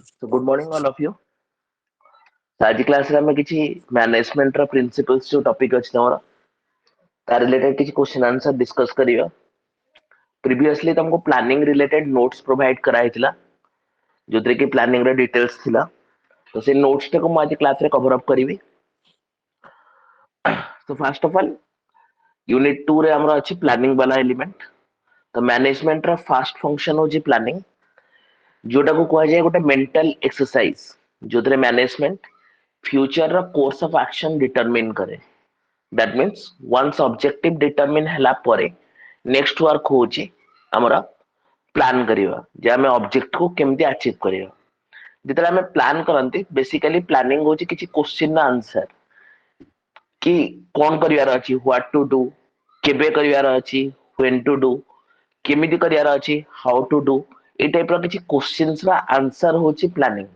So good morning all of you. आज class रे हम किछि मैनेजमेंट रा प्रिंसिपल्स जो टॉपिक अछि तमरा ता रिलेटेड किछि क्वेश्चन आंसर डिस्कस करियो। प्रीवियसली तुमको प्लानिंग रिलेटेड नोट्स प्रोवाइड कराइतिला जोतरे कि प्लानिंग रा डिटेल्स थिला। तो से नोट्स को आज क्लास रे कवर अप करिवि। तो फर्स्ट ऑफ ऑल यूनिट 2 रे हमरा अछि प्लानिंग वाला एलिमेंट। तो मैनेजमेंट रा फर्स्ट फंक्शन होछि प्लानिंग, जोटा को कहै जाय गोटे मेंटल एक्सरसाइज जोतरे मैनेजमेंट फ्यूचर रा कोर्स ऑफ एक्शन डिटरमिन करे। That means once objective determine हला परे नेक्स्ट वर्क होची हमरा प्लान करिवा जे हमें ऑब्जेक्ट को केमती अचीव करिवा। जितरा हमें प्लान करंती बेसिकली प्लानिंग होची किछि क्वेश्चन ना आंसर कि कोन करिवार अछि, व्हाट टू डू, केबे करिवार अछि, व्हेन टू डू, केमिति करिवार अछि, हाउ टू डू। ए टाइप रा किछि क्वेश्चंस रा आंसर होची प्लानिंग।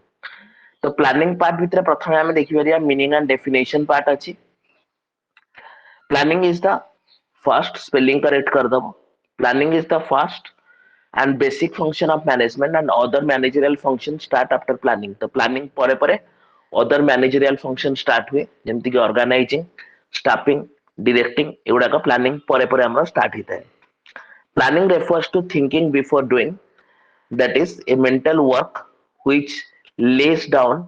तो प्लानिंग पार्ट भितर प्रथमे हमें देखि परिया मीनिंग एंड डेफिनेशन पार्ट अछि। Planning is the first spelling correct कर दो. Planning is the first and basic function of management and other managerial functions start after planning. तो planning परे परे other managerial function start हुए जेमति कि organizing, staffing, directing एगुड़ा का planning परे परे हमरा start होता है. Planning refers to thinking before doing, that is a mental work which lays down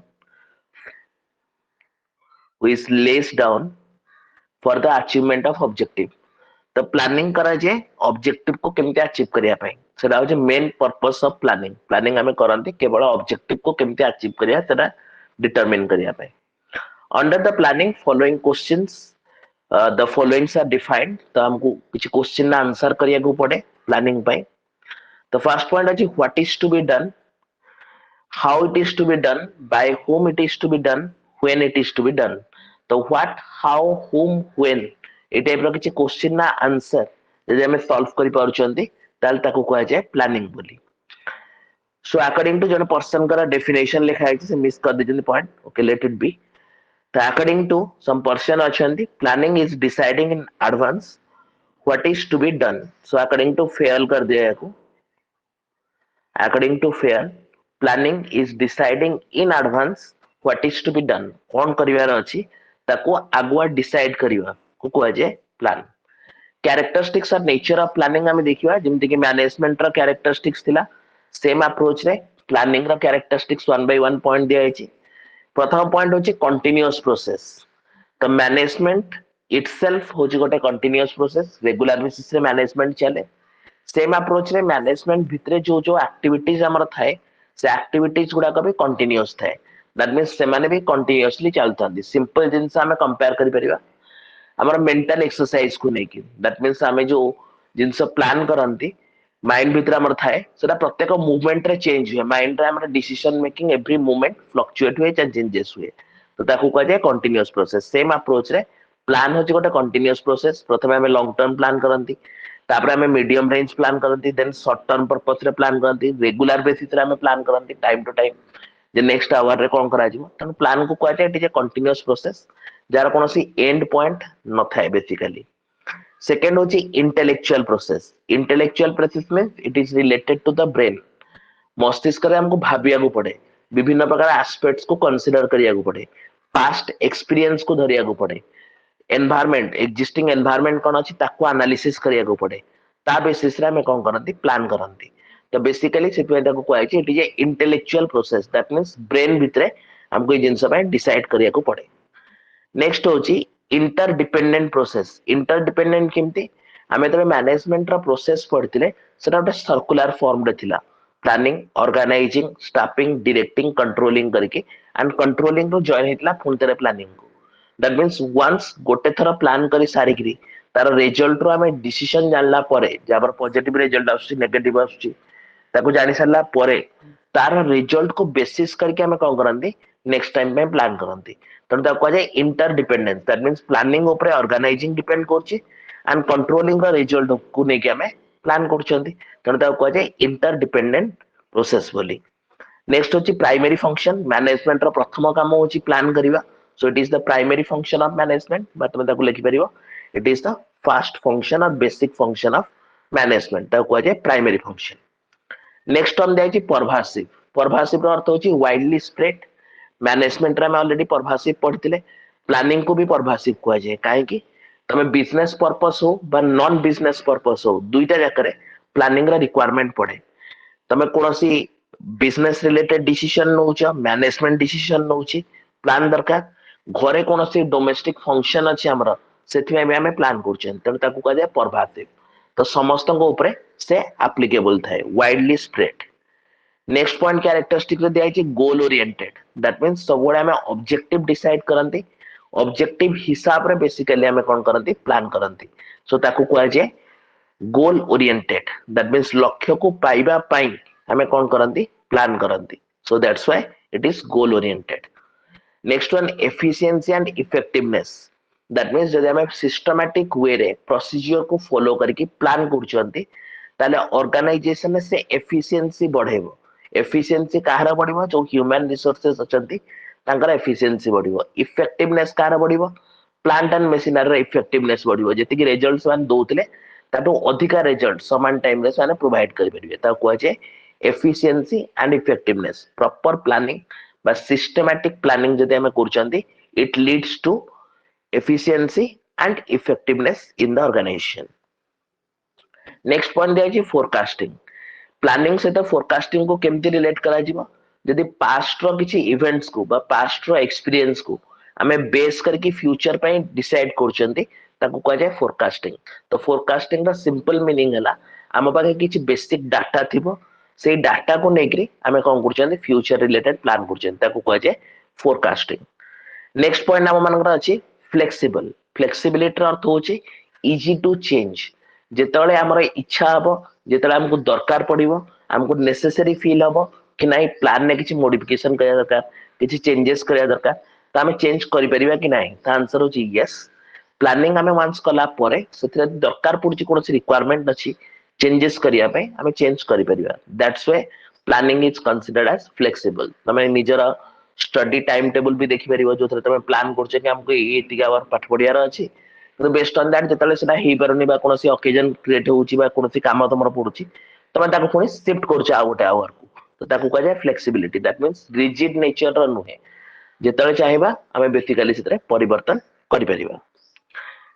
which lays down for the achievement of objective. तो planning करा जाए ऑब्जेक्टिव को केमते अचीव करिया पाई सेटा होचे main purpose of planning. Planning हमें करंती केवल ऑब्जेक्टिव को केमते अचीव करिया सेटा डिटरमिन करिया पाई। Under the planning following questions the followings are defined. तो हमको कुछ क्वेश्चन ना आंसर करिया को पड़े प्लानिंग पाई। तो फर्स्ट पॉइंट अछि what is to be done, how it is to be done, by whom it is to be done, when it is to be done। तो what, how, whom, when a type रो किछि question ना answer जदि हमें solve करि पारुचंती ताल ताको कहै जाय प्लानिंग बोली। सो अकॉर्डिंग टू जन पर्सन का डेफिनेशन लिखा है से मिस कर दीजिए point, okay let it be. तो अकॉर्डिंग टू सम पर्सन अछंती planning is deciding in advance what is to be done. So according to Fayol कर दिया याको, according to Fayol planning is deciding in advance what is to be done. कोन करिवार अछि ताको आगुआ decide करिवा को कहै जाय प्लान। कैरेक्टरिस्टिक्स और नेचर ऑफ प्लानिंग हमें देखिवा जेमति कि मैनेजमेंट रा कैरेक्टरिस्टिक्स थिला सेम अप्रोच रे प्लानिंग रा characteristics one by one point दिया है। प्रथम पॉइंट होची कंटीन्यूअस प्रोसेस। तो मैनेजमेंट इटसेल्फ होची गोटे कंटीन्यूअस प्रोसेस, रेगुलर बेसिस रे मैनेजमेंट चले। सेम अप्रोच रे मैनेजमेंट भितरे जो जो एक्टिविटीज हमर थाए से एक्टिविटीज गुडा का भी कंटीन्यूअस थाए। दैट मींस से माने भी कंटीन्यूअसली चलतांदी। सिंपल जिंस हमें कंपेयर करि परिबा हमर मेंटल एक्सरसाइज को लेके। दैट मींस हमें जो जिनस प्लान करंती माइंड भीतर हमर थाए सेटा प्रत्येक मूवमेंट रे चेंज हुए। माइंड रे हमर decision making every movement fluctuate हुए चेंजेस हुए। तो ताकू कह जाय कंटीन्यूअस प्रोसेस। सेम अप्रोच रे प्लान होची गोटे कंटीन्यूअस प्रोसेस। प्रथमे हमें लॉन्ग टर्म प्लान करंती, तापर हमें मीडियम रेंज प्लान करंती, देन शॉर्ट टर्म पर्पस रे प्लान करंती, रेगुलर बेसिस रे हमें प्लान करंती टाइम टू टाइम जे नेक्स्ट आवर रे कोन करा जिवो। तन प्लान को कहै जाय it is a continuous process जार कोनोसी एंड पॉइंट न थाए बेसिकली। सेकेंड होची इंटेलेक्चुअल प्रोसेस। इंटेलेक्चुअल प्रोसेस में it is related to the brain. मस्तिष्क रे हमको भाबिया को पड़े, विभिन्न प्रकार एस्पेक्ट्स को कंसीडर करिया को पड़े, पास्ट एक्सपीरियंस को धरिया को पड़े, एनवायरनमेंट एक्जिस्टिंग एनवायरनमेंट कोन अछि ताको एनालिसिस करिया को पड़े। ता बेसिस रे हम कोन करंती प्लान करंती। तो बेसिकली सेतु ताको कहै छै it is a intellectual process. That means brain भितरे हमको ई जिंस पे डिसाइड करिया को पड़े। नेक्स्ट होची इंटरडिपेंडेंट प्रोसेस। इंटरडिपेंडेंट केमती आमे तबे मैनेजमेंट रा प्रोसेस पढितिले सेटा गोटे सर्कुलर फॉर्म रे थिला। Planning, organising, staffing, directing, controlling करके एंड कंट्रोलिंग रो जॉइन हेतला पुन तेरे प्लानिंग को। दैट मींस वंस गोटे थरा प्लान करी सारिगिरी तार रिजल्ट रो आमे डिसीजन जानला परे जाबर पॉजिटिव रिजल्ट आसुची नेगेटिव आसुची ताको जानि सारला परे तार रिजल्ट को बेसिस करके हमें कौन करंती नेक्स्ट टाइम में प्लान करंती। तो ताको कह जाय इंटरडिपेंडेंस। दैट मींस प्लानिंग ऊपर ऑर्गेनाइजिंग डिपेंड करची एंड कंट्रोलिंग रो रिजल्ट को नेके हमें प्लान करचंती। तो ताको कह जाय इंटरडिपेंडेंट प्रोसेस बोली। नेक्स्ट होची प्राइमरी फंक्शन। मैनेजमेंट रो प्रथम काम होची प्लान करिवा। So it is the primary function of management. But तुम ताको लिखि परिबो it is the first function और बेसिक फंक्शन ऑफ मैनेजमेंट। ताको कह जाय प्राइमरी फंक्शन। नेक्स्ट हम जाय छी परभासिव। परभासिव रो अर्थ होची वाइडली स्प्रेड। मैनेजमेंट रे मैं ऑलरेडी परभासिव पढ़थिले। प्लानिंग को भी परभासिव कुआ जाय काहे कि तमे बिजनेस पर्पस हो बा नॉन बिजनेस पर्पस हो दुईटा जाकरे प्लानिंग रा रिक्वायरमेंट पड़े। तमे कोनोसी बिजनेस रिलेटेड डिसीजन नउछ मैनेजमेंट डिसीजन नउछ प्लान दरकार। घरे कोनोसी डोमेस्टिक फंक्शन अछि हमर सेथि में हमें प्लान करछन तने ताकू कह जाय परभासिव। तो समस्त को ऊपर से एप्लीकेबल थाए widely spread. Next point characteristic रे दिया गोल ओरिएंटेड। दैट मींस सब गुडा हमें ऑब्जेक्टिव डिसाइड करंती ऑब्जेक्टिव हिसाब रे बेसिकली हमें कोन करंती प्लान करंती। सो ताकू कहै जे गोल ओरिएंटेड। दैट मींस लक्ष्य को पाइबा पाई हमें कोन करंती प्लान करंती। So that's why it is goal oriented. Next one efficiency and effectiveness. That means जदि हमें सिस्टमैटिक वे रे प्रोसीजर को फॉलो करके प्लान करछंती ताले ऑर्गेनाइजेशन से एफिशिएंसी बढ़ेबो। एफिशिएंसी काहरा बढ़िबो जो ह्यूमन रिसोर्सेस अछंती तांकर एफिशिएंसी बढ़िबो। इफेक्टिवनेस काहरा बढ़िबो प्लांट एंड मशीनरी रे इफेक्टिवनेस बढ़िबो। जेति कि रिजल्ट्स मान दोउतले ताटो अधिका रिजल्ट समान टाइम रे साने प्रोवाइड करि परिबे। ता कोआ जे efficiency and effectiveness. Proper planning बा सिस्टमैटिक प्लानिंग जदि हमें करछंती it leads to efficiency and effectiveness in the organization. Next point दिया जी फोरकास्टिंग। प्लानिंग से तो फोरकास्टिंग को केमती रिलेट करा जिवो यदि पास्ट रो किछि इवेंट्स को बा पास्ट रो एक्सपीरियंस को हमें बेस करके फ्यूचर पे डिसाइड करछंती ताको कह जाय फोरकास्टिंग। तो फोरकास्टिंग रा सिंपल मीनिंग हला हम पाखे किछि बेसिक डाटा थिबो से डाटा को नेकरी हमें कोन करछंती फ्यूचर रिलेटेड प्लान करछंती ताको कह जाय फोरकास्टिंग। नेक्स्ट पॉइंट हम मानकर अछि फ्लेक्सिबल। फ्लेक्सिबिलिटी अर्थ होची इजी टू चेंज। जेतले हमर इच्छा हबो जेतले हमको दरकार पड़िबो हमको नेसेसरी फील हबो कि नाही प्लान ने किछि मॉडिफिकेशन करिया दरकार किछि चेंजेस करिया दरकार त हमें चेंज करि परिबा कि नाही। त आंसर होची यस। प्लानिंग हमें वांस कला परे सेथिरे दरकार पड़ुची कोनोसी रिक्वायरमेंट अछि चेंजेस करिया पे हमें चेंज करि परिबा। That's why planning is considered as flexible. तमे निजर स्टडी टाइम टेबल भी देखि परिबो जोथरे तमे प्लान करछे कि हमको एतिक आवर पाठ पढियार अछि तो बेस्ड ऑन दैट जेतले सेना हेई परनी बा कोनोसी ओकेजन क्रिएट होउची बा कोनोसी काम तमरो पडुची तमे ताको पुनी शिफ्ट करछ आ गोटे आवर को। तो ताको कह जाय flexibility. That means rigid nature रो नुहे जेतले चाहेबा हमें बेसिकली सेतरे परिवर्तन करि परिबा।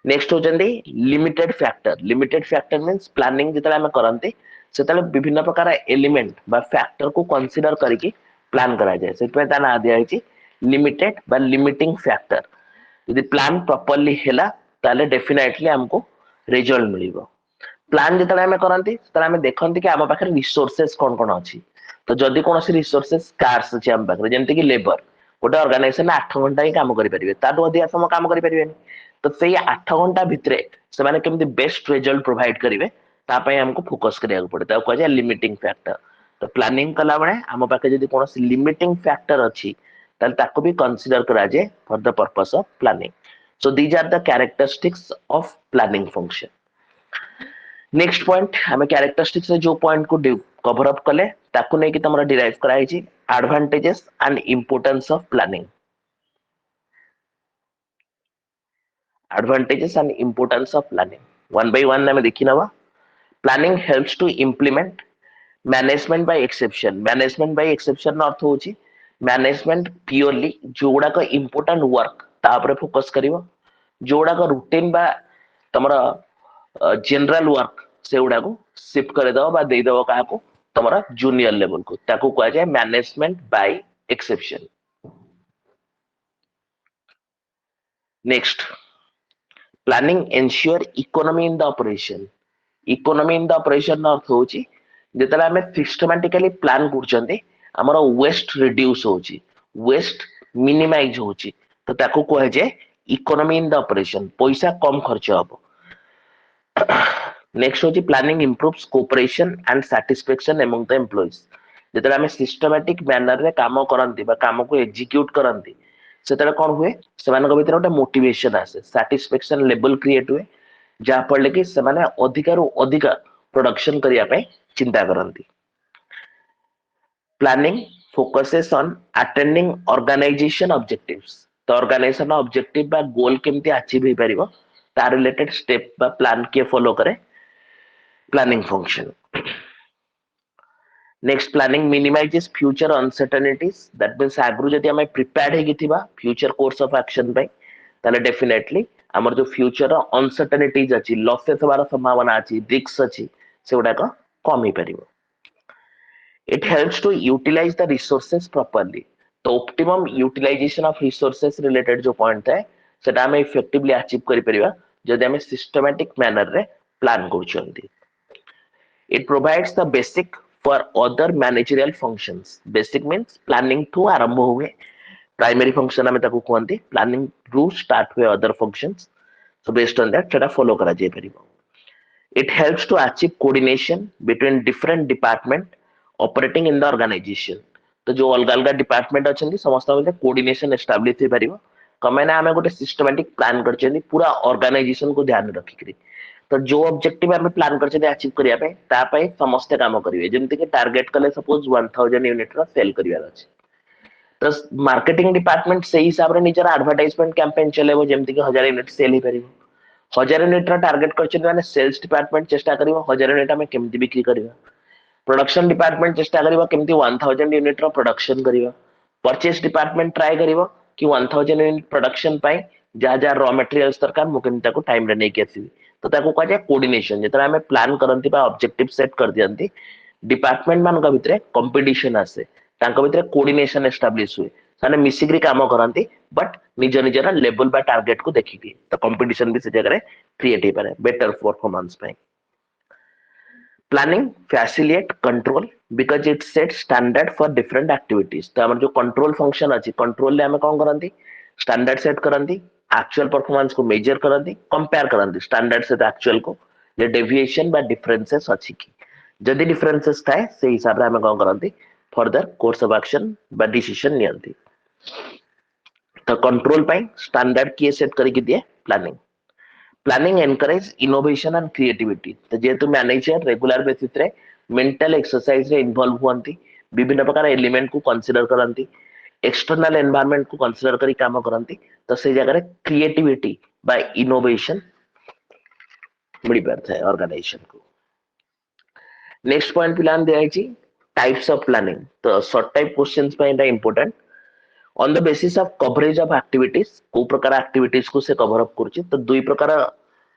नेक्स्ट होचंदी limited factor. Limited factor means planning जेतले हम करंती सेतले विभिन्न प्रकार एलिमेंट बा फैक्टर को कंसीडर करके प्लान करा जाए सेतपे ता ना दिया हिची लिमिटेड बा लिमिटिंग फैक्टर। यदि प्लान प्रॉपर्ली हेला ताले डेफिनेटली हमको रिजल्ट मिलिबो। प्लान जेतले हम करंती तले हम देखंती कि हम पाखरे रिसोर्सेस कोन कोन अछि। तो जदि कोनोसी रिसोर्सेस स्कार्स अछि हम पाखरे जेंति कि लेबर गोटे ऑर्गेनाइजेशन 8 घंटा ही काम करि परिबे ताटो अधिक समय काम करि परिबेनी। तो सेई 8 घंटा भितरे से माने केमति बेस्ट रिजल्ट प्रोवाइड करिवे ता पय हमको फोकस करिया पड़े ता कह जाय लिमिटिंग फैक्टर। तो प्लानिंग कला बळे हम पाखे जदि कोनोसी लिमिटिंग फैक्टर अछि ताले ताको भी कंसीडर करा जाय for the purpose of planning. So these are the characteristics of planning function. Next point हमें कैरेक्टरिस्टिक्स से जो पॉइंट को कवर अप कले ताको नै कि तमरा डिराइव कराई छी advantages and importance of planning. Advantages and importance of planning one by one हमें देखि नवा। Planning helps to implement management by exception. Management by exception अर्थ होची मैनेजमेंट प्योरली जोड़ा का इंपोर्टेंट वर्क तापरे फोकस करिवो जोड़ा का रूटीन बा तमरा जनरल वर्क से उडा को शिफ्ट करे दो बा दे दो काहा को तमरा जूनियर लेवल को ताको कहा जाय management by exception. Next planning ensure economy in the operation. Economy in the operation अर्थ होची जेतला हमें सिस्टमैटिकली प्लान करछंती हमर वेस्ट रिड्यूस होची वेस्ट मिनिमाइज होची तो ताको कहे जे इकोनॉमी इन द ऑपरेशन पैसा कम खर्च हबो। नेक्स्ट होची planning improves cooperation and satisfaction among the employees. जेतला हमें सिस्टमैटिक मैनर रे काम करंती बा काम को एग्जीक्यूट करंती सेतला कोन हुए सेमानक भीतर ओटा मोटिवेशन आसे सैटिस्फैक्शन लेवल क्रिएट हुए जहाँ पड़े कि सेमाने अधिकारु अधिका प्रोडक्शन करिया पे चिंता करंती। Planning focuses on attending organization objectives. तो ऑर्गेनाइजेशन ऑब्जेक्टिव बा गोल केमती अचीव हे परिबो ता रिलेटेड स्टेप बा प्लान के फॉलो करे planning function. Next planning minimizes future uncertainties that means आगु जदि आम प्रिपेयर्ड होगी फ्यूचर कोर्स ऑफ एक्शन ताले डेफिनेटली आमर जो फ्यूचर अनसर्टेनिटीज अच्छी लसेस हमार संभावना अच्छी रिस्क अच्छी से गुड़ाक कम हो पार it helps to utilize the resources properly तो optimum utilization of resources related जो पॉइंट है सेटा हमें इफेक्टिवली अचीव करि परिबा जदि हमें सिस्टमैटिक मैनर रे प्लान करछंती it provides the basic for other managerial functions basic means planning to आरंभ हुए प्राइमरी फंक्शन हमें ताको कहंती प्लानिंग रू स्टार्ट हुए other functions so based on that सेटा फॉलो करा जाय परिबो it helps to achieve coordination between different department operating in the organization तो जो अलग अलग डिपार्टमेंट अच्छे समस्त मध्य कोऑर्डिनेशन एस्टाब्लिश हो पारिबो कमेना आमे गोटे सिस्टमैटिक प्लान करछेंती पूरा ऑर्गेनाइजेशन को ध्यान रखिकरी तो जो ऑब्जेक्टिव आमे प्लान करछे अचीव करिया पे ता पई समस्त काम करिवे जेमति कि टारगेट कले सपोज 1000 यूनिट रा सेल करिवार अछि तो मार्केटिंग डिपार्टमेंट से हिसाब रे निजर एडवर्टाइजमेंट कैंपेन चलेबो जेमति कि 1000 यूनिट सेल हो पारिबो 1000 यूनिट रा टारगेट करछे माने सेल्स डिपार्टमेंट चेष्टा करिवो 1000 यूनिट आमे केमति बिक्री करिवा प्रोडक्शन डिपार्टमेंट चेष्टा करिवो केमति 1000 यूनिट रा प्रोडक्शन करिवा परचेस डिपार्टमेंट ट्राई करिवो कि 1000 यूनिट प्रोडक्शन पाई जा जा रॉ मटेरियल्स दरकार मु केमति ताको टाइम रे नै के आसीबी तो ताको कह जाय कोऑर्डिनेशन जेतरा हमें प्लान करंती बा ऑब्जेक्टिव सेट कर दियंती डिपार्टमेंट मान का भितरे कंपटीशन आसे तांका भितरे कोऑर्डिनेशन एस्टैब्लिश हुए माने मिसिग्री काम करंती बट निज निजर लेवल बा टारगेट को देखिकी तो कंपटीशन भी से जगह रे क्रिएट हे पारे better performance pi planning facilitate control because it set standard for different activities तो हमर जो कंट्रोल फंक्शन अछि कंट्रोल ले हमें कोन करंती स्टैंडर्ड सेट करंती एक्चुअल परफॉर्मेंस को मेजर करंती कंपेयर करंती स्टैंडर्ड से एक्चुअल को ये डेविएशन बा डिफरेंसेस अछि की जदि डिफरेंसेस थाए से हिसाब रे हमें कोन करंती फर्दर कोर्स ऑफ एक्शन बा डिसीजन नियंती तो कंट्रोल पाई स्टैंडर्ड किए सेट करके दिए planning planning encourage innovation and creativity तो जेहेतु मैनेजर रेगुलर बेसिस रे मेंटल एक्सरसाइज रे इन्वॉल्व हुअंती विभिन्न प्रकार एलिमेंट को कंसीडर करंती एक्सटर्नल एनवायरनमेंट को कंसीडर करी काम करंती तो से जगह रे क्रिएटिविटी बाय इनोवेशन मिल पारता है ऑर्गेनाइजेशन को नेक्स्ट पॉइंट प्लान दिया है टाइप्स ऑफ प्लानिंग तो शॉर्ट टाइप क्वेश्चंस पे इटा important on the basis of coverage of activities को प्रकार एक्टिविटीज को से कवर अप करछि तो दुई प्रकार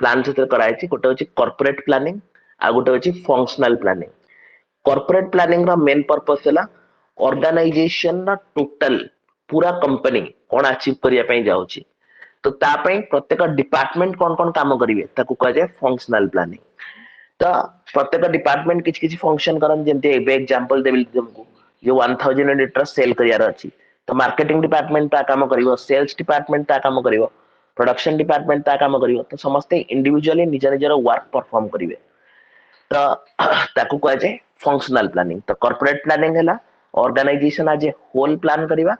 प्लान से कराई गोटे होची कॉर्पोरेट प्लानिंग आ गोटे होची फंक्शनल प्लानिंग कॉर्पोरेट प्लानिंग रा मेन पर्पस हैला ऑर्गेनाइजेशन ना टोटल पूरा कंपनी कोन अचीव करिया पई जाउछि तो ता पई प्रत्येक डिपार्टमेंट कोन कोन काम करिवे ताकू कह जाय फंक्शनल प्लानिंग तो प्रत्येक डिपार्टमेंट किछ किछ फंक्शन करन जेंते एग्जांपल देबिल तुमको जो 1000 यूनिट रा सेल करियार अछि तो मार्केटिंग डिपार्टमेंट ता काम करिवो सेल्स डिपार्टमेंट ता काम करिवो प्रोडक्शन डिपार्टमेंट ता काम करिवो तो समस्त इंडिविजुअली निज निजर वर्क परफॉर्म करिवे तो ताकू कह जाय फंक्शनल प्लानिंग तो कॉर्पोरेट प्लानिंग हैला ऑर्गेनाइजेशन आज ए होल प्लान करिवा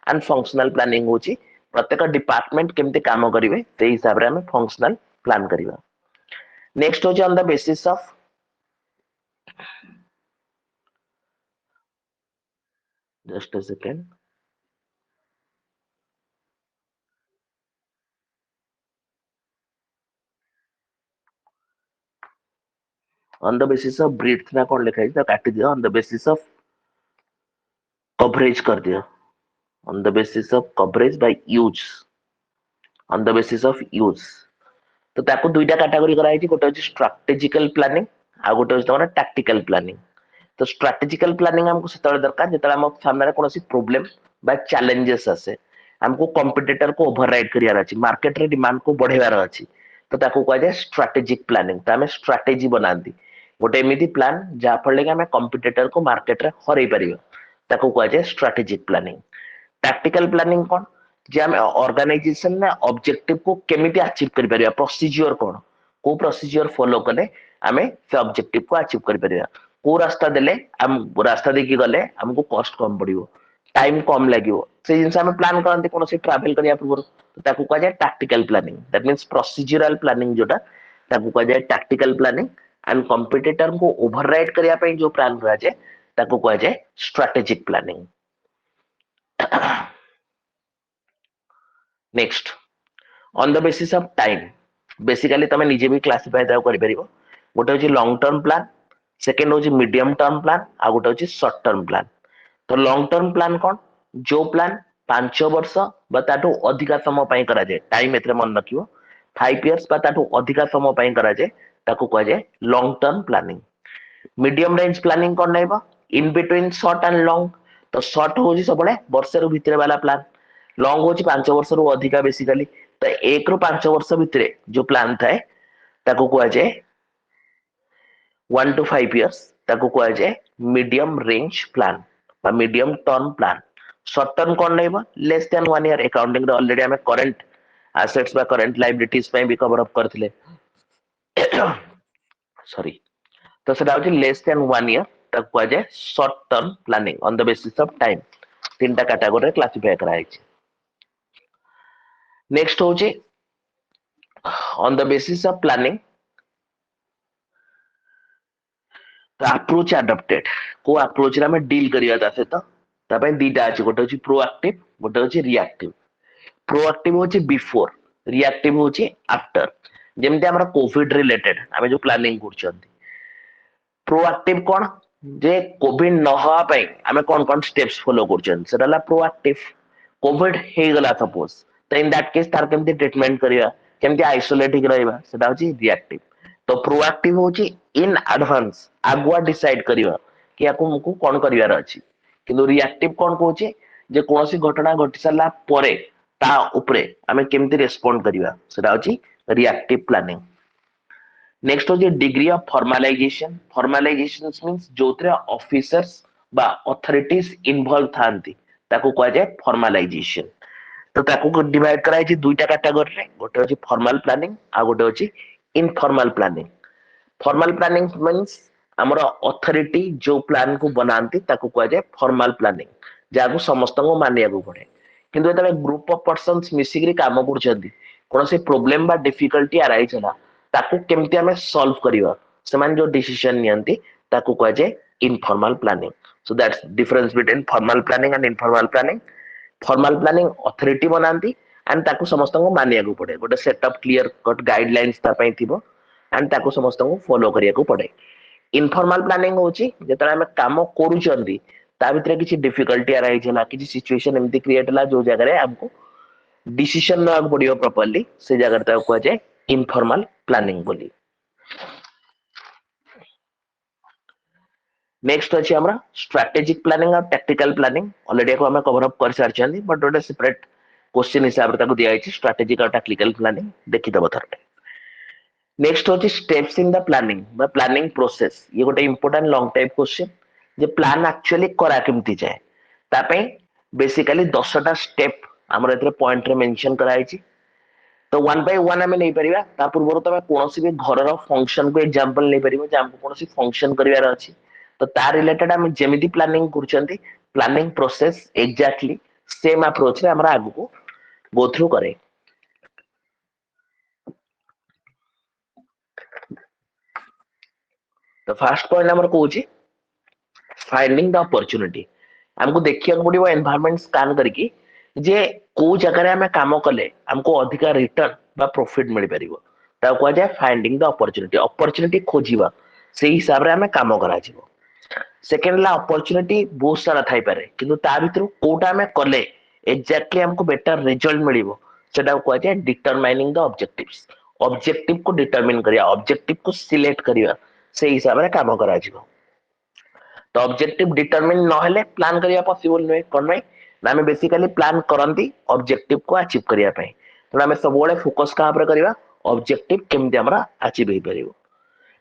एंड फंक्शनल प्लानिंग होची प्रत्येक डिपार्टमेंट केमते काम करिवे ते हिसाब रे हम फंक्शनल प्लान करिवा नेक्स्ट होची on the basis of just a second on the basis of breadth ना कौन लिखा है तो काट दिया on the basis of coverage कर दिया on the basis of coverage by use on the basis of use तो ताको दुईटा कैटेगरी कराई थी गोटे होची स्ट्रैटेजिकल प्लानिंग आ गोटे होची तमरा टैक्टिकल प्लानिंग तो स्ट्रैटेजिकल प्लानिंग हमको सेतବେଳେ दरकार जेतବେଳେ हम सामने कोनोसी प्रॉब्लम बा चैलेंजेस आसे हमको कॉम्पिटिटर को ओवरराइड करियार अछि मार्केट रे डिमांड को बढ़ेवार अछि तो ताको कह जाय स्ट्रैटेजिक प्लानिंग तो हमें स्ट्रैटेजी बनांती गोटे एमिति प्लान जा फले कि हमें कॉम्पिटिटर को मार्केट रे हरई परिबो ताको कह जाय स्ट्रैटेजिक प्लानिंग टैक्टिकल प्लानिंग कोन जे हम ऑर्गेनाइजेशन ना ऑब्जेक्टिव को केमिति अचीव करि परिबा प्रोसीजर कोन को प्रोसीजर फॉलो कले हमें से ऑब्जेक्टिव को अचीव करि परिबा को रास्ता देले हम रास्ता देखि गले हमको कॉस्ट कम पड़िबो टाइम कम लागिवो से जिनसे हम प्लान करंती कोनो से ट्रैवल करिया पूर्व तो ताको कह जाय tactical planning that means procedural planning जोटा ताको कह जाय टैक्टिकल प्लानिंग एंड कंपटीटर को ओवरराइड करिया पई जो प्लान करा जाय ताको कह जाय strategic planning next on the basis of time basically तमे निजे भी क्लासिफाई दाव करि परिबो गोटे होची लॉन्ग टर्म प्लान सेकेंड हूँ मीडियम टर्म प्लान आ गोटे हूँ सर्ट टर्म प्लान। तो लॉन्ग टर्म प्लान कौन जो प्लान 5 वर्ष बा ताठू अधिका समय पाई करा जाए टाइम एतरे मन रखियो 5 इयर्स बा ताठू अधिका समय पाई करा जाए ताकू कहा जाए long term planning. Medium range planning कौन रहइबो in between short and long. तो शॉर्ट होची सबले वर्षे रु भितरे वाला प्लान लॉन्ग होची 5 वर्ष रु अधिका बेसिकली। तो 1 रु 5 वर्ष भितरे जो प्लान थाए ताकू कहा जाए 1 to 5 years ताकू कहा जाए मीडियम रेंज प्लान बा medium term plan. Short term कौन रहइबो लेस देन 1 year अकाउंटिंग रे ऑलरेडी हमें करंट एसेट्स बा करंट लायबिलिटीज पे भी कवर अप करथिले सॉरी। तो सेटा होची लेस देन 1 year ताकू कहा जाए short term planning on the basis of time. तीनटा कैटेगरी क्लासिफाई करा है। नेक्स्ट होची on the basis of planning approach adopted को अप्रोच रे हमें डील करिया ता सहित ता पे दीटा अछि गोटे होची प्रोएक्टिव गोटे होची रिएक्टिव। प्रोएक्टिव होची बिफोर रिएक्टिव होची आफ्टर। जेमते हमरा कोविड रिलेटेड हमें जो प्लानिंग करछंती प्रोएक्टिव कौन जे कोविड न हवा पई हमें कौन कौन स्टेप्स फॉलो करछन सेटाला प्रोएक्टिव। कोविड हे गला सपोज तो इन दैट केस तार केमते ट्रीटमेंट करिया केमते आइसोलेट ही रहइबा सेटा होची रिएक्टिव। तो प्रोएक्टिव होची इन एडवांस आगुआ डिसाइड करिवा कि याकू मुकू कोन करिवार अछि। किंतु रिएक्टिव कोन कहूची जे कोनोसी घटना घटी साला परे ता उपरे हमें केमते रेस्पोंड करिवा सेटा होची रिएक्टिव प्लानिंग। नेक्स्ट होची degree of formalization. Formalization means जोतरे ऑफिसर्स बा अथॉरिटीज इन्वॉल्व थांती ताकू कहा जाए फॉर्मलाइजेशन। तो ताकू डिवाइड कराई छी दुईटा कैटेगरी रे गोटे होची फॉर्मल प्लानिंग आ गोटे होची informal planning. Formal planning means हमर अथॉरिटी जो प्लान को बनाती ताकू कहा जाए फॉर्मल प्लानिंग जाकू समस्त को मानिया को पड़े। किंतु एतले ग्रुप ऑफ पर्सन्स मिसिकरी काम करछंती कोनोसी प्रॉब्लम बा डिफिकल्टी अराइज होला ताकू केमती हमें सॉल्व करिवा सेमान जो डिसीजन नियंती ताकू कहा जाए informal planning. So that's difference between formal planning and informal planning. Formal planning authority बनाती एंड ताकू समस्त को मानिया को पड़े गोटे सेटअप क्लियर कट गाइडलाइंस ता पई थिबो एंड ताकू समस्त को फॉलो करिया को पड़े। इनफॉर्मल प्लानिंग होची जेतरा हमें काम करूचंदी ता भितरे किछि डिफिकल्टी अराइज होला किछि सिचुएशन एमती क्रिएट होला जो जगह रे हमको डिसीजन ना पड़ियो प्रॉपर्ली से जगह ता को जाए इनफॉर्मल प्लानिंग बोली। नेक्स्ट अछि हमरा स्ट्रेटेजिक प्लानिंग और टैक्टिकल प्लानिंग ऑलरेडी को हमें कवर अप कर सारछंदी बट ओटे सेपरेट क्वेश्चन हिसाब रे ताको दिया है स्ट्रेटेजिक और टैक्टिकल प्लानिंग देखि दबो थरटे। नेक्स्ट होची स्टेप्स इन द प्लानिंग बा प्लानिंग प्रोसेस ये गोटे इंपोर्टेंट लॉन्ग टाइप क्वेश्चन जे प्लान एक्चुअली करा केमती जाए ता पे बेसिकली 10टा स्टेप हमर एतरे पॉइंट रे मेंशन कराई छी। तो वन बाय वन हमें नहीं परिबा ता पूर्व तमे कोनोसी भी घर रो फंक्शन को एग्जांपल नहीं परिबो जे हमको कोनोसी फंक्शन करिवार अछि तो ता रिलेटेड हम जेमिति प्लानिंग करछंती planning process exactly same approach रे हमरा आगु को गो थ्रू करे। तो फर्स्ट पॉइंट हमर कहूची फाइंडिंग द अपॉर्चुनिटी। हमको देखिया पड़िबो एनवायरनमेंट स्कैन करके जे को जगह रे हमें काम कले हमको अधिका रिटर्न बा प्रॉफिट मिल परिबो ता को जाय फाइंडिंग द अपॉर्चुनिटी। अपॉर्चुनिटी खोजिबा से हिसाब रे हमें काम करा जिवो। सेकंड ला अपॉर्चुनिटी बहुत सारा थाई पारे किंतु ता भीतर कोटा में कले एग्जैक्टली हमको बेटर रिजल्ट मिलिबो सेटा को जाय डिटरमाइनिंग द ऑब्जेक्टिव्स। ऑब्जेक्टिव को डिटरमाइन करिया ऑब्जेक्टिव को सिलेक्ट करिया से हिसाब रे काम करा जिवो। तो ऑब्जेक्टिव डिटरमाइन न हेले प्लान करिया पॉसिबल नुहे कोन में ना हमें बेसिकली प्लान करंती ऑब्जेक्टिव को अचीव करिया पई तो हमें सब बळे फोकस का पर करिवा ऑब्जेक्टिव केमते हमरा अचीव हे परिबो।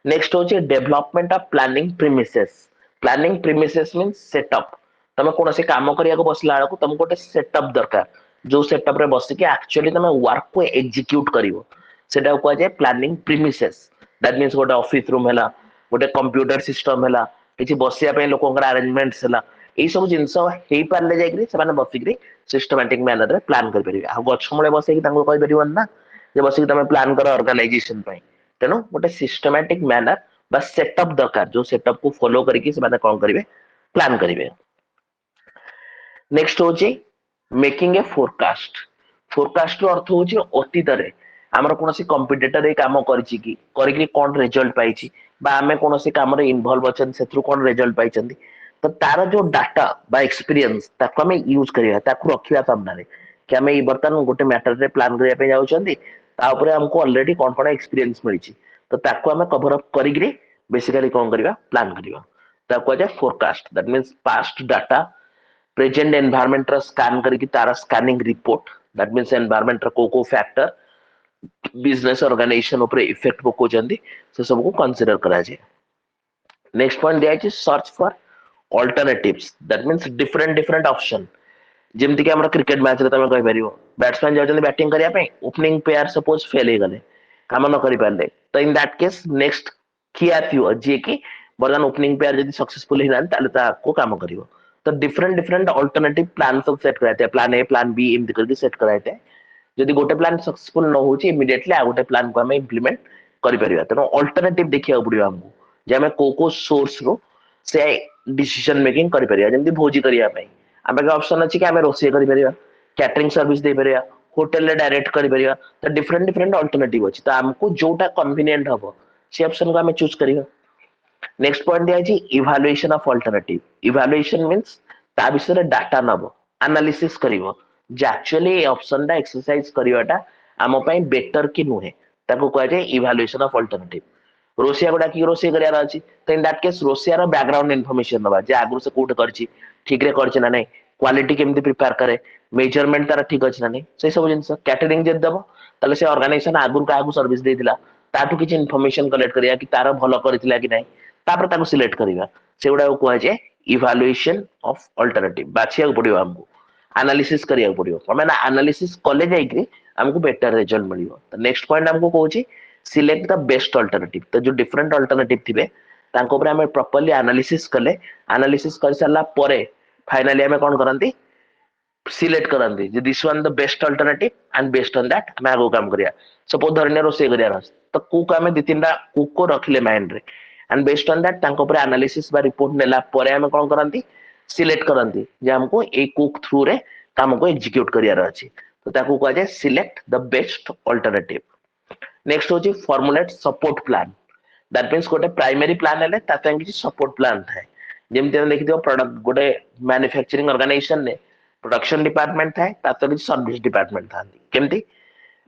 नेक्स्ट होचे development of planning premises. Planning premises means setup. तमे कोनोसी काम करिया को बसला को तुमको गोटे सेटअप दरकार जो सेटअप रे बस के एक्चुअली तमे वर्क को एग्जीक्यूट करिवो सेटा को जाय प्लानिंग प्रीमिसेस। दैट मींस गोटे ऑफिस रूम हैला गोटे कंप्यूटर सिस्टम हैला किछि बसिया पे लोकंकर अरेंजमेंट्स हैला एई सब जिंस हेई पारले जाय कि से माने बसिकरी सिस्टमैटिक मैनर रे प्लान कर परिबे। आ गछ मूले बसे कि तांको कहि परिबन ना जे बसे कि तमे प्लान करो ऑर्गेनाइजेशन पई तेनो गोटे सिस्टमैटिक मैनर बा सेटअप दरकार जो सेटअप को फॉलो करके से माने कोन करिवे प्लान करिवे। नेक्स्ट होची मेकिंग ए फोरकास्ट। फोरकास्ट रो अर्थ होची अतीत रे हमर कोनोसी कंपटीटर ए काम करछि कि कोन रिजल्ट पाइछि बा आमे कोनोसी काम रे इन्वॉल्व अछन सेथरु कोन रिजल्ट पाइछंती तो तार जो डाटा बा एक्सपीरियंस ताको हमें यूज करिया ताको रखिया सामना रे कि हमें बर्तन गोटे मैटर रे प्लान करिया पे जाउछंती ता ऊपर हमको ऑलरेडी कोन कोन एक्सपीरियंस मिलिछि तो ताको हमें कवर अप करिग्री बेसिकली कोन करिया प्लान करिया ताको जे forecast that means past data present environment रा स्कैन करके तारा scanning report that means environment रा को फैक्टर बिजनेस ऑर्गेनाइजेशन ऊपर इफेक्ट पकोचंती से सब को कंसीडर करा जाय नेक्स्ट पॉइंट दिया है search for alternatives that means different different option जेमति कि हमरा क्रिकेट मैच रे तमे कहि परियो बैट्समैन जाउछन बैटिंग करिया पे ओपनिंग प्लेयर सपोज फेल हे गले काम न करि पाले तो इन दैट केस नेक्स्ट किया थियो जे कि बर्तन ओपनिंग प्लेयर यदि सक्सेसफुल हिना ताले ता को काम करिवो तो डिफरेंट डिफरेंट अल्टरनेटिव प्लान सब सेट कराते प्लान ए प्लान बी एमति करके सेट कराते जदि गोटे प्लान सक्सेसफुल न होची इमीडिएटली आ गोटे प्लान को हम इंप्लीमेंट करि परिबा तेनो अल्टरनेटिव देखिया पड़िबा हमको जे हमें को सोर्स रो से डिसीजन मेकिंग करि परिबा जेमति भोजी करिया पे आमे के ऑप्शन अछि कि आमे रोसे करि परिबा कैटरिंग सर्विस दे परिबा होटल रे डायरेक्ट करि परिबा तो डिफरेंट डिफरेंट अल्टरनेटिव अछि तो हमको जोटा कन्वीनियंट हबो से ऑप्शन को हमें चूज करिबा नेक्स्ट पॉइंट दिया अछि evaluation of alternative evaluation means ता विषय डाटा नबो एनालिसिस करिवो जे एक्चुअली ए ऑप्शन दा एक्सरसाइज करिवाटा आम पई बेटर कि नुहे ताको कहै छै इवैल्यूएशन ऑफ अल्टरनेटिव रोसिया गोटा की रोसे करियार अछि तो इन दैट केस रोसिया रो बैकग्राउंड इंफॉर्मेशन नबा जे आगु से कोट करछि ठीक रे करछि ना नै क्वालिटी केमति प्रिपेयर करे मेजरमेंट तार ठीक अछि ना नै से सब जिंस कैटरिंग जे दबो तले से ऑर्गेनाइजेशन आगु का आगु सर्विस देतिला ताटू किछ इंफॉर्मेशन कलेक्ट करिया कि तार भलो करथिला कि नै तापर ताको सिलेक्ट करिवा सेगुडा को कहै छै इवैल्यूएशन ऑफ अल्टरनेटिव बाछिया पड़ियो हमको एनालिसिस करिया पड़ियो तमे ना एनालिसिस कले जाई कि हमको बेटर रिजल्ट मिलियो तो नेक्स्ट पॉइंट हमको कहूची सिलेक्ट द बेस्ट अल्टरनेटिव तो जो डिफरेंट अल्टरनेटिव थिबे तांको ऊपर हमें प्रॉपर्ली एनालिसिस कले एनालिसिस कर सारला परे फाइनली हमें कोन करंती सिलेक्ट करंती जे this one the best alternative and based on that हमें आगो काम करिया सपोज धरने रोसे करिया रस तो कुक हमें दि तीनटा कुक को रखले माइंड रे एंड बेस्ड ऑन दैट तांको ऊपर एनालिसिस बा रिपोर्ट नेला परे हमें कोन करंती सिलेक्ट करंती जे हमको ए कुक थ्रू रे काम को एग्जीक्यूट करियार अछि तो ताको कहै छै select the best alternative next होची formulate support plan that means गोटे प्राइमरी प्लान हेले ताते किछि सपोर्ट प्लान थाए जेमते देखि दियो प्रोडक्ट गोटे मैन्युफैक्चरिंग ऑर्गेनाइजेशन ने प्रोडक्शन डिपार्टमेंट थाए ताते किछि सर्विस डिपार्टमेंट थांती केमती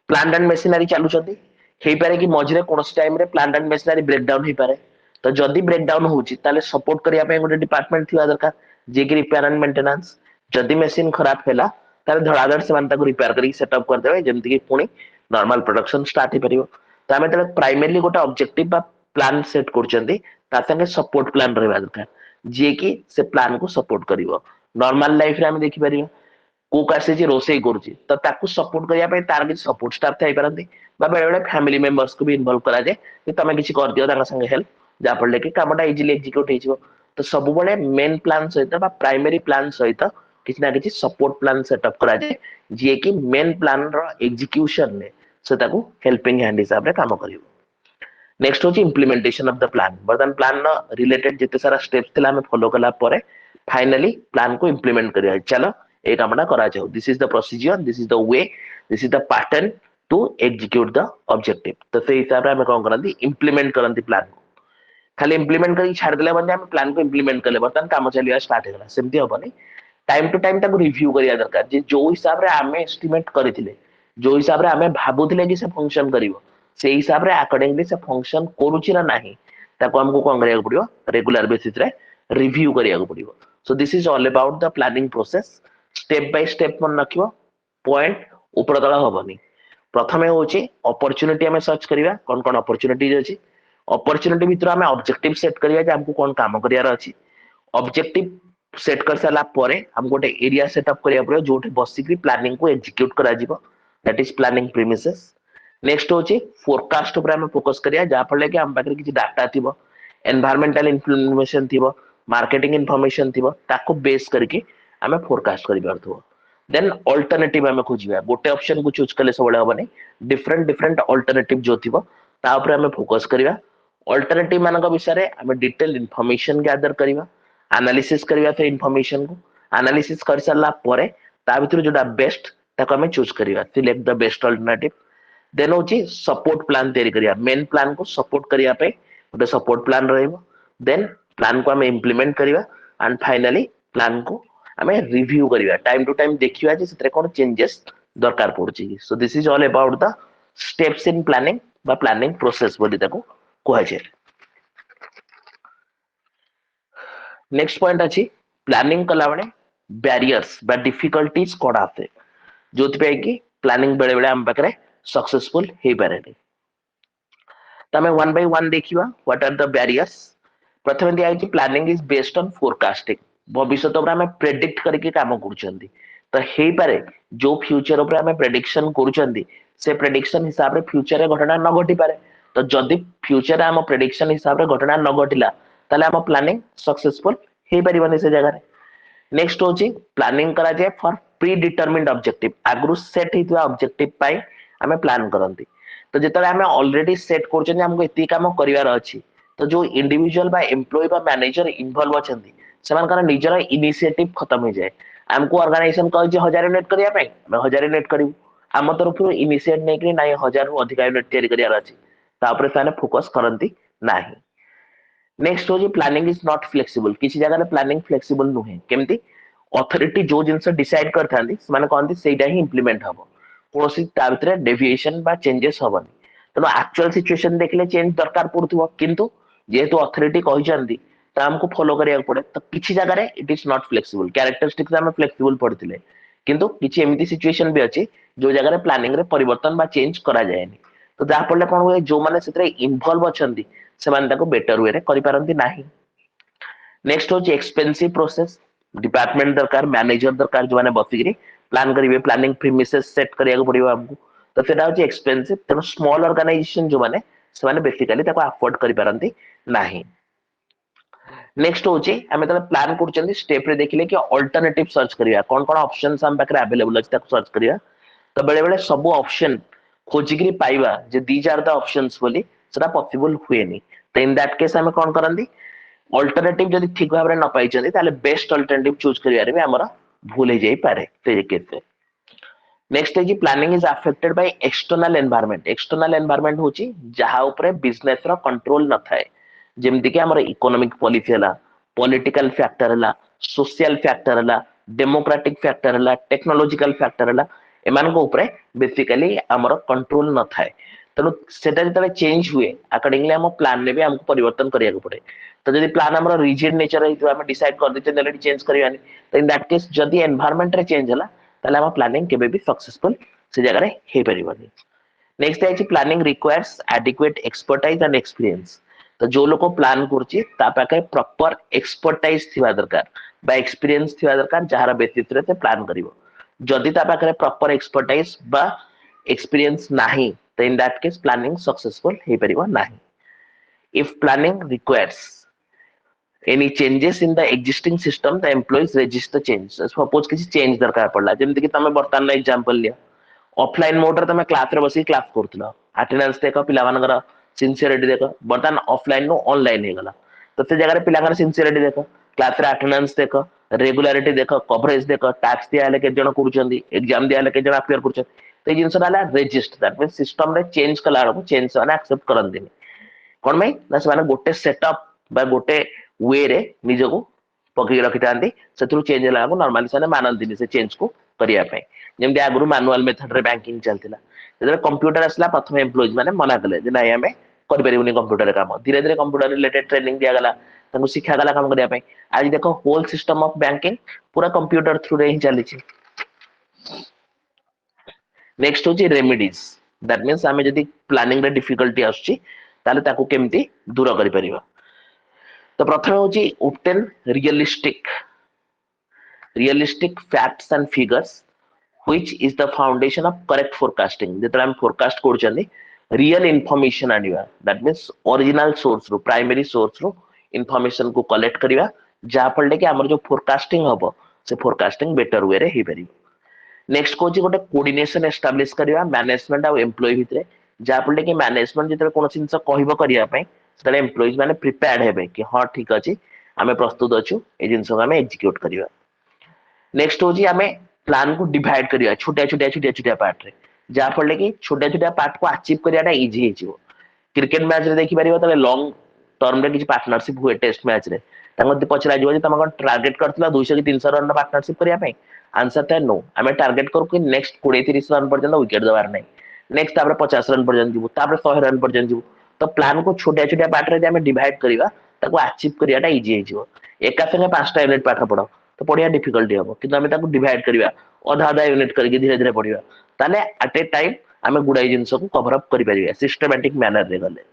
प्लांट एंड मशीनरी चालू छथि हेई पारे कि मझरे कोनस टाइम रे प्लांट एंड मशीनरी ब्रेकडाउन हेई पारे तो जदी ब्रेकडाउन होची ताले सपोर्ट करिया पे गोटे डिपार्टमेंट थिवा दरकार जे कि रिपेयर एंड मेंटेनेंस जदी मशीन खराब हैला ताले धड़ाधड़ से मानता को रिपेयर करी सेटअप कर देबे जेमति कि पुनी नॉर्मल प्रोडक्शन स्टार्ट हे परियो तो हमें तले प्राइमरीली गोटे ऑब्जेक्टिव बा प्लान सेट करचंदी ता संगे सपोर्ट प्लान रहबा दरकार जे कि से प्लान को सपोर्ट करिवो नॉर्मल लाइफ रे हम देखि परियो कुक आसे जे रोसेई करूची तो ताकू सपोर्ट करिया पे तार कि सपोर्ट स्टाफ थाई परंती बा बेले बेले फैमिली मेंबर्स को भी इन्वॉल्व करा जाए कि तमे किछि कर दियो ताका संगे हेल्प जा पड़ले कि कामटा इजीली एग्जीक्यूट हे जिवो तो सब बळे मेन प्लान सहित बा प्राइमरी प्लान सहित किछि ना किछि सपोर्ट प्लान सेटअप करा जाए जे कि मेन प्लान रो एग्जीक्यूशन ने से ताकू हेल्पिंग हैंड हिसाब रे काम करिवो नेक्स्ट होची इंप्लीमेंटेशन ऑफ द प्लान बर्तन प्लान रिलेटेड जिते सारा स्टेप्स थिला हमें फॉलो कला परे फाइनली प्लान को इंप्लीमेंट करिया चलो ए कामटा करा जाओ this is the procedure this is the way this is the pattern to execute the objective तो से हिसाब रे हमें कोन करंती इंप्लीमेंट करंती प्लान को खाली इंप्लीमेंट करी छाड़ देले बंदे हम प्लान को इंप्लीमेंट करले बर्तन काम चलिया स्टार्ट हे गला सेमती होबनी टाइम टू टाइम ताको रिव्यू करिया दरकार जे जो हिसाब रे हमें एस्टिमेट करथिले जो हिसाब रे हमें भाबुथिले कि से फंक्शन करिवो से हिसाब रे अकॉर्डिंगली से फंक्शन करूची ना नाही ताको हमको कोन करिया पड़ियो रेगुलर बेसिस रे रिव्यू करिया पड़ियो सो this is all about the planning process step by step मन रखियो पॉइंट ऊपर तळ होबनी प्रथमे होची अपॉर्चुनिटी हमें सर्च करिया कोन कोन अपॉर्चुनिटीज अछि अपॉर्चुनिटी भीतर हमें ऑब्जेक्टिव सेट करिया जे हमको कोन काम करियार अछि ऑब्जेक्टिव सेट कर साला परे हम गोटे एरिया सेटअप करिया पड़ियो जोठी बसिकली प्लानिंग को एग्जीक्यूट करा जिवो that is planning premises next होची फोरकास्ट ऊपर हमें फोकस करिया जा फले कि हम पाखरे किछि डाटा थिबो एनवायरमेंटल इन्फॉर्मेशन थिबो मार्केटिंग इन्फॉर्मेशन थिबो ताको बेस करके हमें फोरकास्ट करि परथो देन अल्टरनेटिव हमें खोजिबा गोटे ऑप्शन को चूज करले सबले होबनी डिफरेंट डिफरेंट अल्टरनेटिव जो थिबो ता ऊपर हमें फोकस करिया अल्टरनेटिव मानक विषय रे हमें डिटेल इन्फॉर्मेशन गैदर करिवा एनालिसिस करिवा से इन्फॉर्मेशन को एनालिसिस कर सारला परे ता भीतर जोटा बेस्ट ताको हमें चूज करिवा select the best alternative then होची सपोर्ट प्लान तैयारी करिया मेन प्लान को सपोर्ट करिया पे गोटे सपोर्ट प्लान रहइबो देन प्लान को हमें इम्प्लीमेंट करिवा एंड फाइनली प्लान को हमें रिव्यू करिवा टाइम टू टाइम देखिवा जे सेतरे कोन चेंजेस दरकार पड़ुची so this is all about the steps in planning बा प्लानिंग प्रोसेस बोली ताको कुहा जाय नेक्स्ट पॉइंट अछि प्लानिंग कला बने बैरियर्स बा डिफिकल्टीज कोड आते जोति पे कि प्लानिंग बेले बेले हम पाखरे सक्सेसफुल हे पारेनी तमे वन बाय वन देखिवा व्हाट आर द बैरियर्स प्रथम दिया है planning is based on forecasting भविष्य तो हमें प्रेडिक्ट करके काम करूछंती तो हे पारे जो फ्यूचर ऊपर हमें प्रेडिक्शन करूछंती से प्रेडिक्शन हिसाब रे फ्यूचर रे घटना न घटी पारे तो जदि फ्यूचर हम प्रेडिक्शन हिसाब रे घटना न घटिला ताले हम प्लानिंग सक्सेसफुल हे परिबनी से जगह रे नेक्स्ट होची प्लानिंग करा जाय फॉर प्री डिटरमिन्ड ऑब्जेक्टिव आगु सेट हितवा ऑब्जेक्टिव पाई हमें प्लान करंती तो जेतले हमें ऑलरेडी सेट करछन हमको एती काम करिवार अछि तो जो इंडिविजुअल बा एम्प्लॉय बा मैनेजर इन्वॉल्व अछंती सेमानकर निजर इनिशिएटिव खत्म हो जाए हमको ऑर्गेनाइजेशन कह जे 1000 यूनिट करिया पे हम 1000 यूनिट करिवु हम तरफ इनिशिएट नै कि नाही 1000 रु अधिक यूनिट तैयारी करियार अछि ता ऊपर ताने फोकस करंती नाही नेक्स्ट हो जी प्लानिंग इज नॉट फ्लेक्सिबल किसी जगह प्लानिंग फ्लेक्सिबल नुहे केमती अथॉरिटी जो जिनस डिसाइड करथांती माने कहंती सेटा ही इंप्लीमेंट हबो कोनोसी ता भितरे डेविएशन बा चेंजेस हबनी तनो एक्चुअल सिचुएशन देखले चेंज दरकार पड़ुथबो किंतु जेहेतु अथॉरिटी कहिसंती ता हमको फॉलो करिया पड़े तो किछि जगह रे it is not flexible characteristics हम फ्लेक्सिबल पड़थिले किंतु किछि एमिति सिचुएशन भी अछि जो जगह रे प्लानिंग रे परिवर्तन बा चेंज करा जायनी तो जा पड़ले कोन होय जो माने सेतरे इन्वॉल्व अछंती सेमान ताको बेटर वे रे करि पारंती नाही नेक्स्ट होची एक्सपेंसिव प्रोसेस डिपार्टमेंट दरकार मैनेजर दरकार जो माने बसिकरी प्लान करिवे प्लानिंग प्रीमिसेस सेट करिया को पड़िबो हमको तो सेटा होची एक्सपेंसिव तेनो स्मॉल ऑर्गेनाइजेशन जो माने सेमाने बेसिकली ताको अफोर्ड करि पारंती नाही नेक्स्ट होची हमें तले प्लान करचंदी स्टेप रे देखिले कि अल्टरनेटिव सर्च करिया कोन कोन ऑप्शंस हम पाखरे अवेलेबल अछि ताको सर्च करिया तो बेले बेले सब ऑप्शन खोजिकरी पाइबा जे दीज आर द ऑप्शंस बोली सेटा पॉसिबल हुएनी तो इन दैट केस हमें कोन करंदी अल्टरनेटिव जदि ठीक भाबरे न पाइचंदी ताले बेस्ट अल्टरनेटिव चूज करियारे भी हमरा भूल हे जाई पारे ते केसे नेक्स्ट है जी planning is affected by external environment होची जहा ऊपर बिजनेस रो कंट्रोल न थाए जेमति कि हमर इकोनॉमिक पॉलिसी हला पॉलिटिकल फैक्टर हला सोशल फैक्टर हला डेमोक्रेटिक फैक्टर हला टेक्नोलॉजिकल फैक्टर हला एमान को ऊपर बेसिकली हमर कंट्रोल न थाए तेणु सेटा जतले चेंज हुए अकॉर्डिंगली हम प्लान ने भी हमको परिवर्तन करिया को पड़े तो जदि प्लान हमर रिजिड नेचर है हम डिसाइड कर देते ऑलरेडी चेंज करियानी तो इन दैट केस जदि एनवायरनमेंट रे चेंज हला ताले हम प्लानिंग केबे भी सक्सेसफुल से जगह रे हे परिबनी नेक्स्ट है planning requires adequate expertise and experience तो जो लोग प्लान करछि ता पाखे प्रॉपर एक्सपर्टाइज थिवा दरकार बा एक्सपीरियंस थिवा दरकार जहार बेसिस रे ते प्लान करिवो जदि ता पाखे प्रॉपर एक्सपर्टाइज बा एक्सपीरियंस नाही तो in that case planning successful हे परिबो नाही if planning requires any changes in the existing system the employees register change suppose किसी चेंज दरकार पड़ला जेमति कि तमे बर्तन एग्जांपल लिया ऑफलाइन मोड रे तमे क्लास रे बसी क्लास करथला अटेंडेंस देखो पिला मानकर सिंसियरिटी देखो बर्तन ऑफलाइन नो ऑनलाइन हे गला तो से जगह रे पिला कर सिंसियरिटी देखो क्लास रे अटेंडेंस देखो रेगुलारिटी देखो कवरेज देखो टैक्स दिया ले के जण करूचंदी एग्जाम दिया ले के जण अपियर करूचंदी तो जिंस डाला रजिस्टर दैट मींस सिस्टम रे चेंज कला को चेंज माने एक्सेप्ट करन कोन में ना से माने गोटे सेटअप बा गोटे वे रे निजको पकड़ी रखी थांती सेथुरु चेंज होला को नॉर्मली से मानंती से चेंज को करिया पे जेमति आगुरु मैनुअल मेथड रे बैंकिंग चलतिला जेतरे कंप्यूटर असला प्रथम एम्प्लॉइज माने मना कले जे नाही हमें कर परिबुनी कंप्यूटर काम धीरे धीरे कंप्यूटर रिलेटेड ट्रेनिंग दिया गला तंको सिखा गला काम करिया पे आज देखो होल सिस्टम ऑफ बैंकिंग पूरा कंप्यूटर थ्रू रे ही चली छी नेक्स्ट होची रेमेडीज दैट मींस हमें जदी प्लानिंग रे डिफिकल्टी आछी ताले ताको केमती दूर करि परिबा तो प्रथम होची obtain realistic facts and figures which is the foundation of correct forecasting जेतरा हम फोरकास्ट करछनी रियल इंफॉर्मेशन आनिबा दैट मींस ओरिजिनल सोर्स रो प्राइमरी सोर्स रो इंफॉर्मेशन को कलेक्ट करिवा जा पड़ले कि हमर जो फोरकास्टिंग हबो से फोरकास्टिंग बेटर वे रे हे परि नेक्स्ट कोची गोटे कोऑर्डिनेशन एस्टैब्लिश करिवा मैनेजमेंट आ एम्प्लॉय भितरे जा पड़ले कि मैनेजमेंट जेतरे कोनो सिंस कहिबो करिया पई तले एम्प्लॉइज माने प्रिपेयर्ड हेबे कि हां ठीक अछि हमें प्रस्तुत अछु ए जिंस को हमें एग्जीक्यूट करिवा नेक्स्ट होजी हमें प्लान को डिवाइड करिया छोटा पार्ट रे जा पड़ले कि छोटा पार्ट को अचीव करियाटा इजी हे जिवो क्रिकेट मैच रे देखि परिबो तले लॉन्ग टर्म रे किसी पार्टनरशिप हुए टेस्ट मैच रे तांको पचरा जिवो जे तम टारगेट करथिला 200 कि 300 रन पार्टनरशिप करिया पे आंसर था नो आमे टारगेट करू कि नेक्स्ट 20-30 रन पर्यंत विकेट दबार नहीं नेक्स्ट तापर 50 रन पर्यंत जीवु तापर 100 रन पर्यंत जीवु तो प्लान को छोटिया छोटिया पार्ट रे आमे डिवाइड करिवा ताको अचीव करियाटा इजी हे जिवो एका संगे पांचटा यूनिट पाठ पढो तो पढ़िया डिफिकल्टी हम कि आम डिवाइड करवा अधा अधा यूनिट करके धीरे धीरे पढ़ा ताले एट ए टाइम आम गुड़ाई जिन को कवर अप कर सिस्टमैटिक मैनर रे गले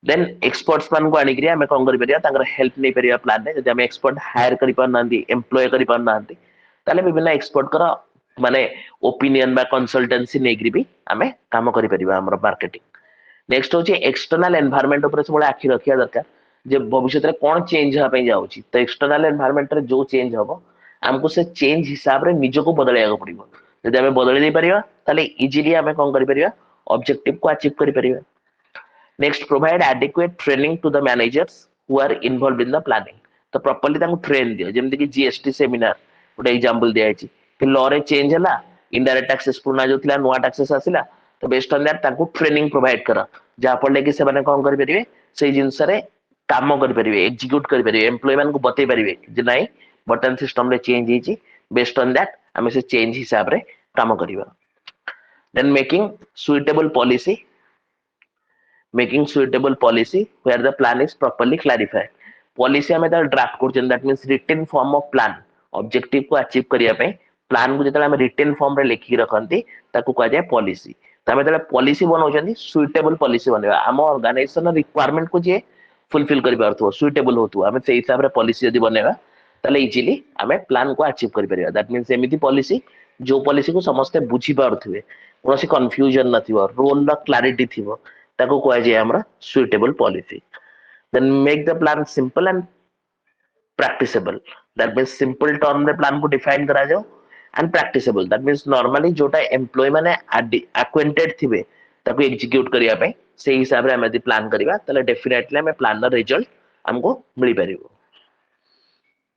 देन एक्सपर्ट्स मान को आनिक आम कौन कर हेल्प नहीं पार प्लान में जब एक्सपर्ट हायर करप्लॉय कर विभिन्न एक्सपर्ट कर माने ओपिनियन बा कंसल्टेंसी नहीं भी आम काम कर मार्केटिंग नेक्स्ट हूँ एक्सटर्नल एनवायरनमेंट ऊपर सब आखि रखा दरकार जे भविष्य में कौन चेंज होगा जाऊँगी तो एक्सटर्नल एनवायरनमेंट रे जो चेंज हम आमको से चेंज हिसाब रे निजको बदलैया पड़ो जब आम बदल दे पारे इजिली आम कौन कर ऑब्जेक्टिव को अचीव कर next provide adequate training to the managers who are involve in the planning तो प्रॉपर्ली ट्रेन दियो जमती कि जीएसटी सेमिनार गोटे एग्जांपल दिया कि लॉ रे चेंज है इनडायरेक्ट टैक्सेस पुराना जो थिला नुआ टैक्सेस आसिला तो बेस्ड ऑन दैट ताको ट्रेनिंग प्रोवाइड कर जहाँ फल कि से कौन करेंगे से जिनस काम करेंगे एक्जिक्यूट करेंगे एम्प्लॉय मान को बतई पारे जे नाई बर्तमान सिस्टम रे चेंज होती बेस्ड ऑन दैट आम से चेंज हिसाब रे काम करवा then making suitable policy where the plan is properly clarified policy हमें ड्राफ्ट कर that means written form of plan objective को अचीव करिया पे प्लान को जतले हम रिटन फॉर्म रे लिखि रखंती ताको कह जाय पॉलिसी त हमें जतले पॉलिसी बनौछंती सुइटेबल पॉलिसी बनवा हम ऑर्गेनाइजेशन रिक्वायरमेंट को जे फुलफिल करि पारथो सुइटेबल होतु हमें से हिसाब रे पॉलिसी यदि बनेवा ताले इजीली हमें प्लान को अचीव करि परिया दैट मींस एमिति पॉलिसी जो पॉलिसी को समस्त बुझी पारथुवे कोनोसी कंफ्यूजन नथिवो रोल ला क्लैरिटी थिवो ताको कह जाय हमरा suitable policy then make the plan simple and practicable that means simple term रे plan को define करा जाओ and practicable that means normally जोटा employee माने acquainted थिबे ताको execute करिया पे से हिसाब रे हम यदि plan करिवा तले definitely हमें plan दा result हमको मिल परिबो।